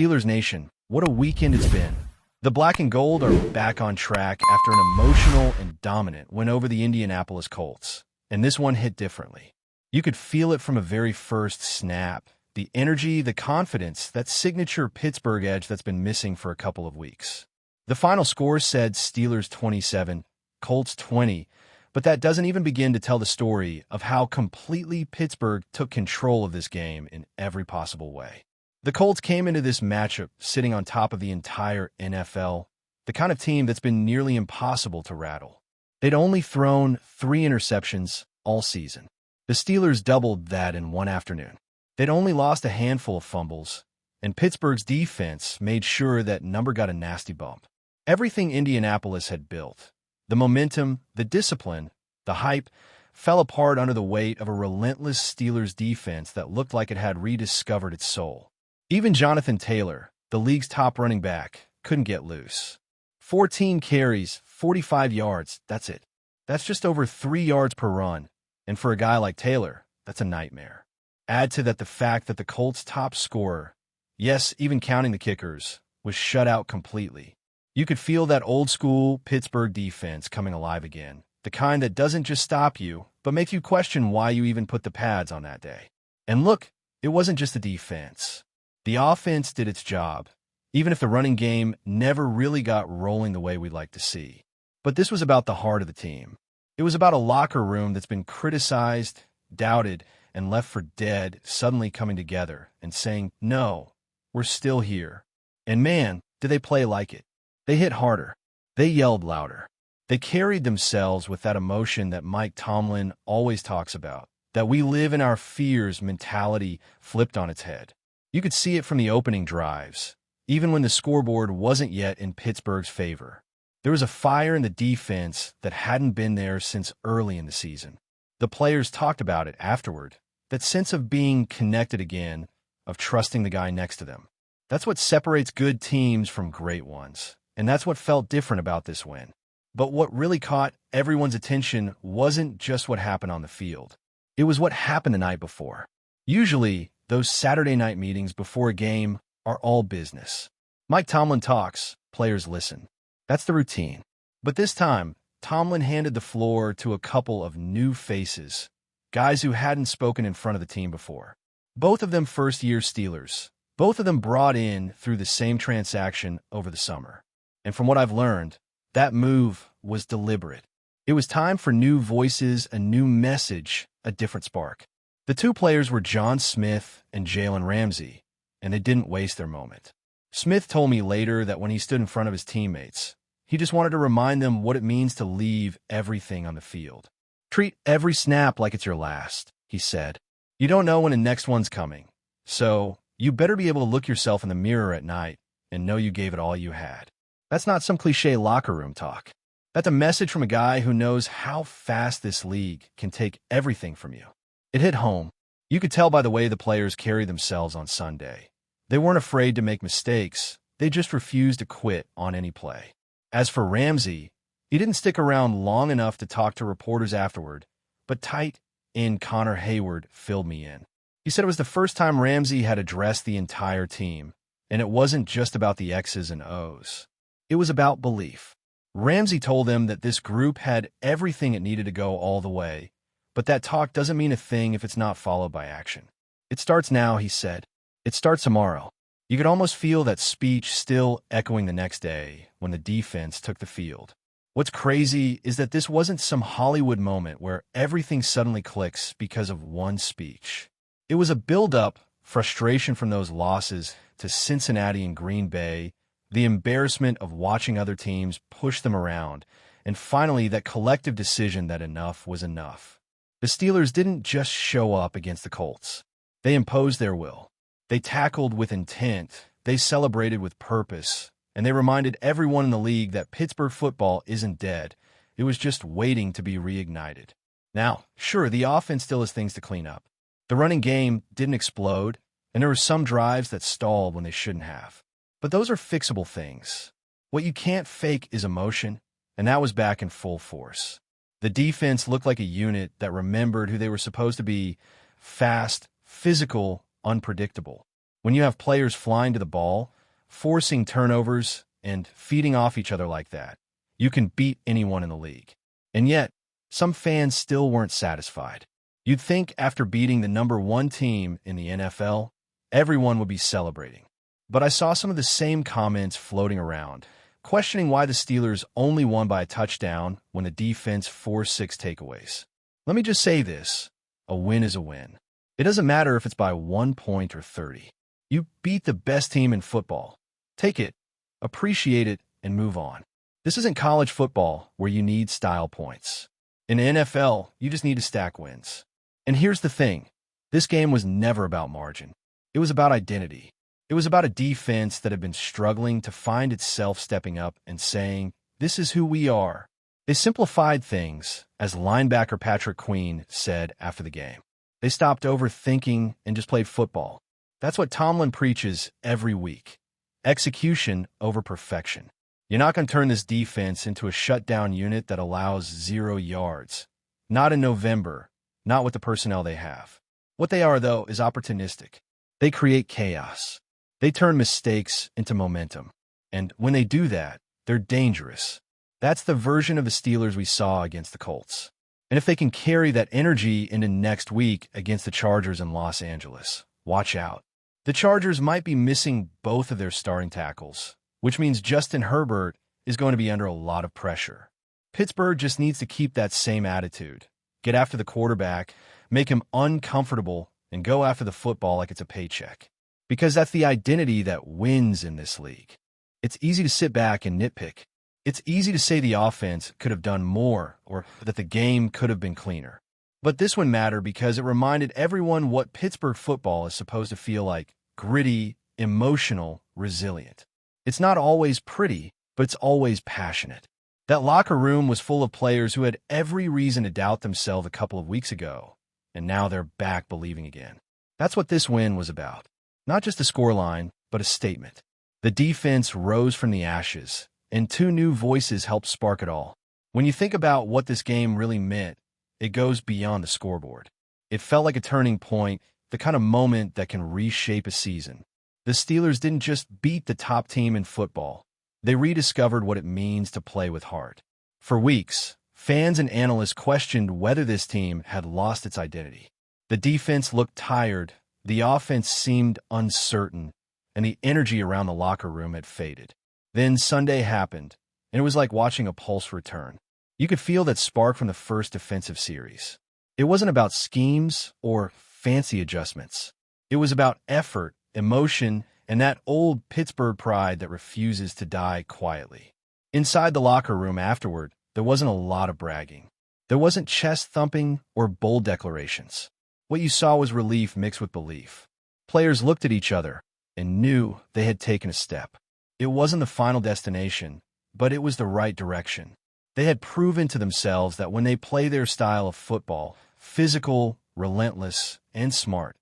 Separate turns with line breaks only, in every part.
Steelers Nation, what a weekend it's been. The black and gold are back on track after an emotional and dominant win over the Indianapolis Colts, and this one hit differently. You could feel it from a very first snap, the energy, the confidence, that signature Pittsburgh edge that's been missing for a couple of weeks. The final score said Steelers 27, Colts 20, but that doesn't even begin to tell the story of how completely Pittsburgh took control of this game in every possible way. The Colts came into this matchup sitting on top of the entire NFL, the kind of team that's been nearly impossible to rattle. They'd only thrown 3 interceptions all season. The Steelers doubled that in one afternoon. They'd only lost a handful of fumbles, and Pittsburgh's defense made sure that number got a nasty bump. Everything Indianapolis had built, the momentum, the discipline, the hype, fell apart under the weight of a relentless Steelers defense that looked like it had rediscovered its soul. Even Jonathan Taylor, the league's top running back, couldn't get loose. 14 carries, 45 yards, that's it. That's just over 3 yards per run, and for a guy like Taylor, that's a nightmare. Add to that the fact that the Colts' top scorer, yes, even counting the kickers, was shut out completely. You could feel that old-school Pittsburgh defense coming alive again, the kind that doesn't just stop you, but makes you question why you even put the pads on that day. And look, it wasn't just the defense. The offense did its job, even if the running game never really got rolling the way we'd like to see. But this was about the heart of the team. It was about a locker room that's been criticized, doubted, and left for dead suddenly coming together and saying, no, we're still here. And man, did they play like it. They hit harder. They yelled louder. They carried themselves with that emotion that Mike Tomlin always talks about, that we live in our fears mentality flipped on its head. You could see it from the opening drives, even when the scoreboard wasn't yet in Pittsburgh's favor. There was a fire in the defense that hadn't been there since early in the season. The players talked about it afterward, that sense of being connected again, of trusting the guy next to them. That's what separates good teams from great ones, and that's what felt different about this win. But what really caught everyone's attention wasn't just what happened on the field. It was what happened the night before. Usually, those Saturday night meetings before a game are all business. Mike Tomlin talks, players listen. That's the routine. But this time, Tomlin handed the floor to a couple of new faces, guys who hadn't spoken in front of the team before. Both of them first-year Steelers. Both of them brought in through the same transaction over the summer. And from what I've learned, that move was deliberate. It was time for new voices, a new message, a different spark. The two players were John Smith and Jalen Ramsey, and they didn't waste their moment. Smith told me later that when he stood in front of his teammates, he just wanted to remind them what it means to leave everything on the field. Treat every snap like it's your last, he said. You don't know when the next one's coming, so you better be able to look yourself in the mirror at night and know you gave it all you had. That's not some cliche locker room talk. That's a message from a guy who knows how fast this league can take everything from you. It hit home. You could tell by the way the players carried themselves on Sunday. They weren't afraid to make mistakes. They just refused to quit on any play. As for Ramsey, he didn't stick around long enough to talk to reporters afterward, but tight end Connor Hayward filled me in. He said it was the first time Ramsey had addressed the entire team, and it wasn't just about the X's and O's. It was about belief. Ramsey told them that this group had everything it needed to go all the way, but that talk doesn't mean a thing if it's not followed by action. It starts now, he said. It starts tomorrow. You could almost feel that speech still echoing the next day when the defense took the field. What's crazy is that this wasn't some Hollywood moment where everything suddenly clicks because of one speech. It was a build-up, frustration from those losses to Cincinnati and Green Bay, the embarrassment of watching other teams push them around, and finally that collective decision that enough was enough. The Steelers didn't just show up against the Colts. They imposed their will. They tackled with intent. They celebrated with purpose. And they reminded everyone in the league that Pittsburgh football isn't dead. It was just waiting to be reignited. Now, sure, the offense still has things to clean up. The running game didn't explode, and there were some drives that stalled when they shouldn't have. But those are fixable things. What you can't fake is emotion, and that was back in full force. The defense looked like a unit that remembered who they were supposed to be: fast, physical, unpredictable. When you have players flying to the ball, forcing turnovers, and feeding off each other like that, you can beat anyone in the league. And yet, some fans still weren't satisfied. You'd think after beating the #1 team in the NFL, everyone would be celebrating. But I saw some of the same comments floating around, questioning why the Steelers only won by a touchdown when the defense forced 6 takeaways. Let me just say this: a win is a win. It doesn't matter if it's by 1 point or 30. You beat the best team in football. Take it, appreciate it, and move on. This isn't college football where you need style points. In the NFL, you just need to stack wins. And here's the thing: this game was never about margin. It was about identity. It was about a defense that had been struggling to find itself, stepping up and saying, "This is who we are." They simplified things, as linebacker Patrick Queen said after the game. They stopped overthinking and just played football. That's what Tomlin preaches every week: execution over perfection. You're not going to turn this defense into a shutdown unit that allows 0 yards. Not in November, not with the personnel they have. What they are, though, is opportunistic. They create chaos. They turn mistakes into momentum. And when they do that, they're dangerous. That's the version of the Steelers we saw against the Colts. And if they can carry that energy into next week against the Chargers in Los Angeles, watch out. The Chargers might be missing both of their starting tackles, which means Justin Herbert is going to be under a lot of pressure. Pittsburgh just needs to keep that same attitude. Get after the quarterback, make him uncomfortable, and go after the football like it's a paycheck. Because that's the identity that wins in this league. It's easy to sit back and nitpick. It's easy to say the offense could have done more or that the game could have been cleaner. But this one mattered because it reminded everyone what Pittsburgh football is supposed to feel like: gritty, emotional, resilient. It's not always pretty, but it's always passionate. That locker room was full of players who had every reason to doubt themselves a couple of weeks ago, and now they're back believing again. That's what this win was about. Not just a scoreline, but a statement. The defense rose from the ashes, and 2 new voices helped spark it all. When you think about what this game really meant, it goes beyond the scoreboard. It felt like a turning point, the kind of moment that can reshape a season. The Steelers didn't just beat the top team in football. They rediscovered what it means to play with heart. For weeks, fans and analysts questioned whether this team had lost its identity. The defense looked tired, the offense seemed uncertain, and the energy around the locker room had faded. Then Sunday happened, and it was like watching a pulse return. You could feel that spark from the first defensive series. It wasn't about schemes or fancy adjustments. It was about effort, emotion, and that old Pittsburgh pride that refuses to die quietly. Inside the locker room afterward, there wasn't a lot of bragging. There wasn't chest thumping or bold declarations. What you saw was relief mixed with belief. Players looked at each other and knew they had taken a step. It wasn't the final destination, but it was the right direction. They had proven to themselves that when they play their style of football, physical, relentless, and smart,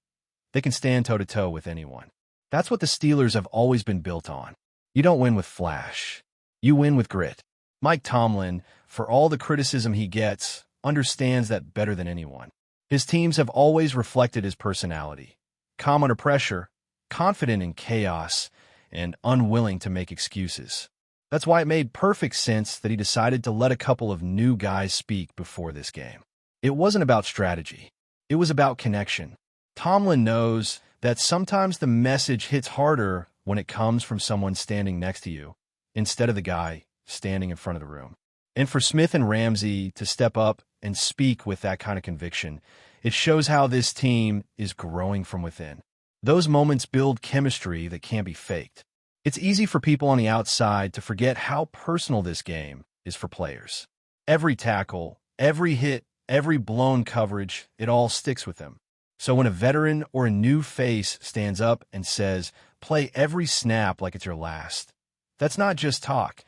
they can stand toe-to-toe with anyone. That's what the Steelers have always been built on. You don't win with flash. You win with grit. Mike Tomlin, for all the criticism he gets, understands that better than anyone. His teams have always reflected his personality: calm under pressure, confident in chaos, and unwilling to make excuses. That's why it made perfect sense that he decided to let a couple of new guys speak before this game. It wasn't about strategy. It was about connection. Tomlin knows that sometimes the message hits harder when it comes from someone standing next to you instead of the guy standing in front of the room. And for Smith and Ramsey to step up and speak with that kind of conviction, it shows how this team is growing from within. Those moments build chemistry that can't be faked. It's easy for people on the outside to forget how personal this game is for players. Every tackle, every hit, every blown coverage, it all sticks with them. So when a veteran or a new face stands up and says, "Play every snap like it's your last," that's not just talk.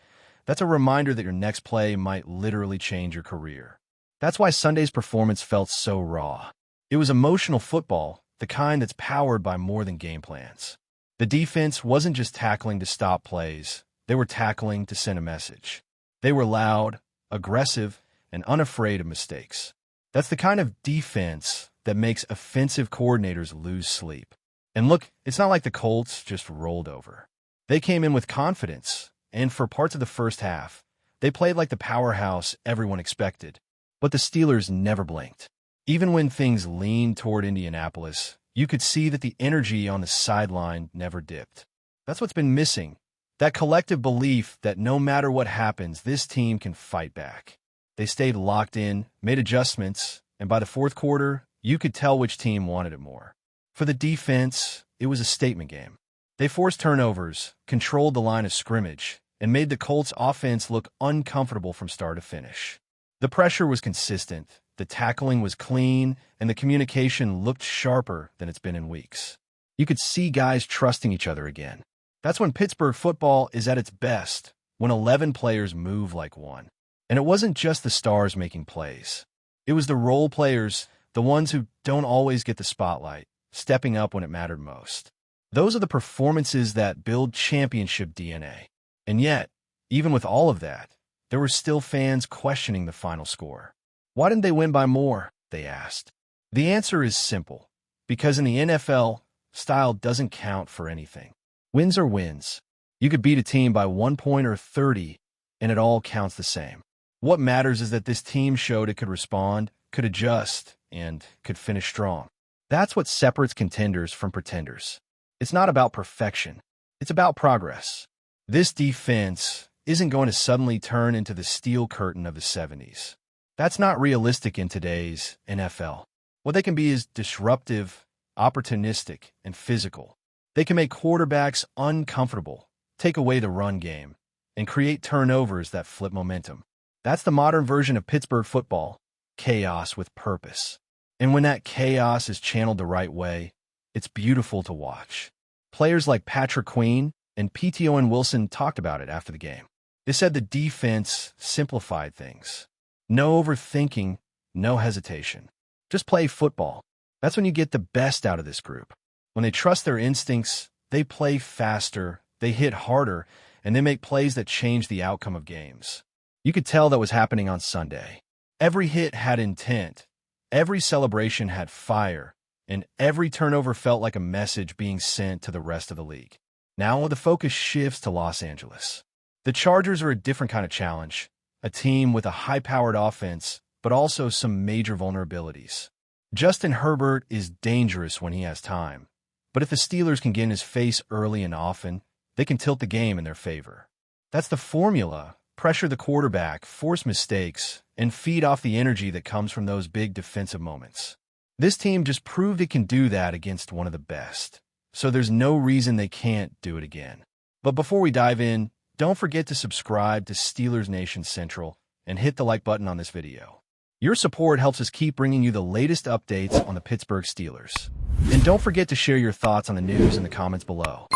That's a reminder that your next play might literally change your career. That's why Sunday's performance felt so raw. It was emotional football, the kind that's powered by more than game plans. The defense wasn't just tackling to stop plays. They were tackling to send a message. They were loud, aggressive, and unafraid of mistakes. That's the kind of defense that makes offensive coordinators lose sleep. And look, it's not like the Colts just rolled over. They came in with confidence, and for parts of the first half, they played like the powerhouse everyone expected. But the Steelers never blinked. Even when things leaned toward Indianapolis, you could see that the energy on the sideline never dipped. That's what's been missing. That collective belief that no matter what happens, this team can fight back. They stayed locked in, made adjustments, and by the fourth quarter, you could tell which team wanted it more. For the defense, it was a statement game. They forced turnovers, controlled the line of scrimmage, and made the Colts' offense look uncomfortable from start to finish. The pressure was consistent, the tackling was clean, and the communication looked sharper than it's been in weeks. You could see guys trusting each other again. That's when Pittsburgh football is at its best, when 11 players move like one. And it wasn't just the stars making plays. It was the role players, the ones who don't always get the spotlight, stepping up when it mattered most. Those are the performances that build championship DNA. And yet, even with all of that, there were still fans questioning the final score. Why didn't they win by more? They asked. The answer is simple. Because in the NFL, style doesn't count for anything. Wins are wins. You could beat a team by 1 point or 30, and it all counts the same. What matters is that this team showed it could respond, could adjust, and could finish strong. That's what separates contenders from pretenders. It's not about perfection. It's about progress. This defense isn't going to suddenly turn into the steel curtain of the 70s. That's not realistic in today's NFL. What they can be is disruptive, opportunistic, and physical. They can make quarterbacks uncomfortable, take away the run game, and create turnovers that flip momentum. That's the modern version of Pittsburgh football, chaos with purpose. And when that chaos is channeled the right way, it's beautiful to watch. Players like Patrick Queen and P.T. Owen Wilson talked about it after the game. They said the defense simplified things. No overthinking, no hesitation. Just play football. That's when you get the best out of this group. When they trust their instincts, they play faster, they hit harder, and they make plays that change the outcome of games. You could tell that was happening on Sunday. Every hit had intent, every celebration had fire, and every turnover felt like a message being sent to the rest of the league. Now the focus shifts to Los Angeles. The Chargers are a different kind of challenge, a team with a high-powered offense, but also some major vulnerabilities. Justin Herbert is dangerous when he has time, but if the Steelers can get in his face early and often, they can tilt the game in their favor. That's the formula. Pressure the quarterback, force mistakes, and feed off the energy that comes from those big defensive moments. This team just proved it can do that against one of the best, so there's no reason they can't do it again. But before we dive in, don't forget to subscribe to Steelers Nation Central and hit the like button on this video. Your support helps us keep bringing you the latest updates on the Pittsburgh Steelers. And don't forget to share your thoughts on the news in the comments below.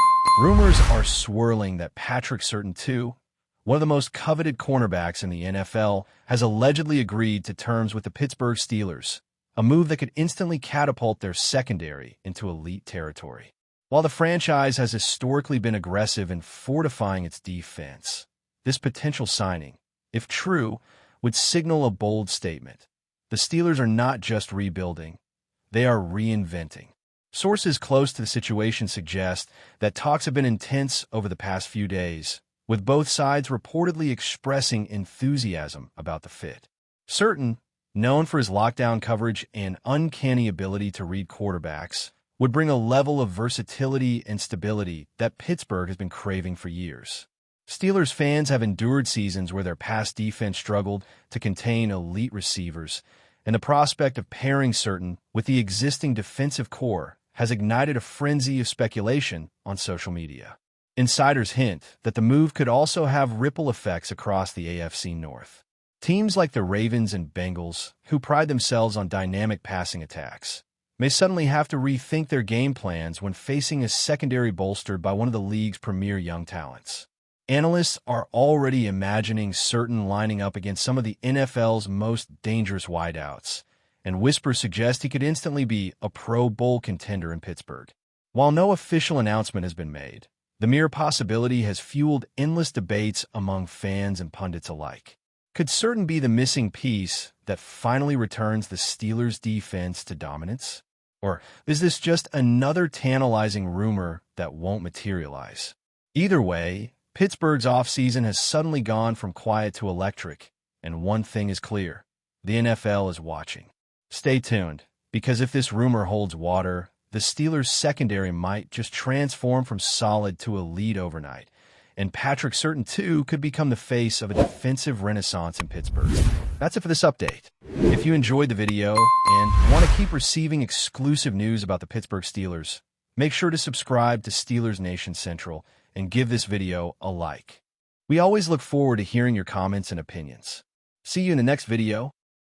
Rumors are swirling that Patrick SURTAIN II, one of the most coveted cornerbacks in the NFL, has allegedly agreed to terms with the Pittsburgh Steelers, a move that could instantly catapult their secondary into elite territory. While the franchise has historically been aggressive in fortifying its defense, this potential signing, if true, would signal a bold statement. The Steelers are not just rebuilding, they are reinventing. Sources close to the situation suggest that talks have been intense over the past few days, with both sides reportedly expressing enthusiasm about the fit. SURTAIN, known for his lockdown coverage and uncanny ability to read quarterbacks, would bring a level of versatility and stability that Pittsburgh has been craving for years. Steelers fans have endured seasons where their pass defense struggled to contain elite receivers, and the prospect of pairing SURTAIN with the existing defensive core has ignited a frenzy of speculation on social media. Insiders hint that the move could also have ripple effects across the AFC North. Teams like the Ravens and Bengals, who pride themselves on dynamic passing attacks, may suddenly have to rethink their game plans when facing a secondary bolstered by one of the league's premier young talents. Analysts are already imagining SURTAIN lining up against some of the NFL's most dangerous wideouts, and whispers suggest he could instantly be a Pro Bowl contender in Pittsburgh. While no official announcement has been made, the mere possibility has fueled endless debates among fans and pundits alike. Could SURTAIN be the missing piece that finally returns the Steelers' defense to dominance? Or is this just another tantalizing rumor that won't materialize? Either way, Pittsburgh's offseason has suddenly gone from quiet to electric, and one thing is clear: the NFL is watching. Stay tuned, because if this rumor holds water, the Steelers' secondary might just transform from solid to elite overnight, and Patrick Surtain, too, could become the face of a defensive renaissance in Pittsburgh. That's it for this update. If you enjoyed the video and want to keep receiving exclusive news about the Pittsburgh Steelers, make sure to subscribe to Steelers Nation Central and give this video a like. We always look forward to hearing your comments and opinions. See you in the next video.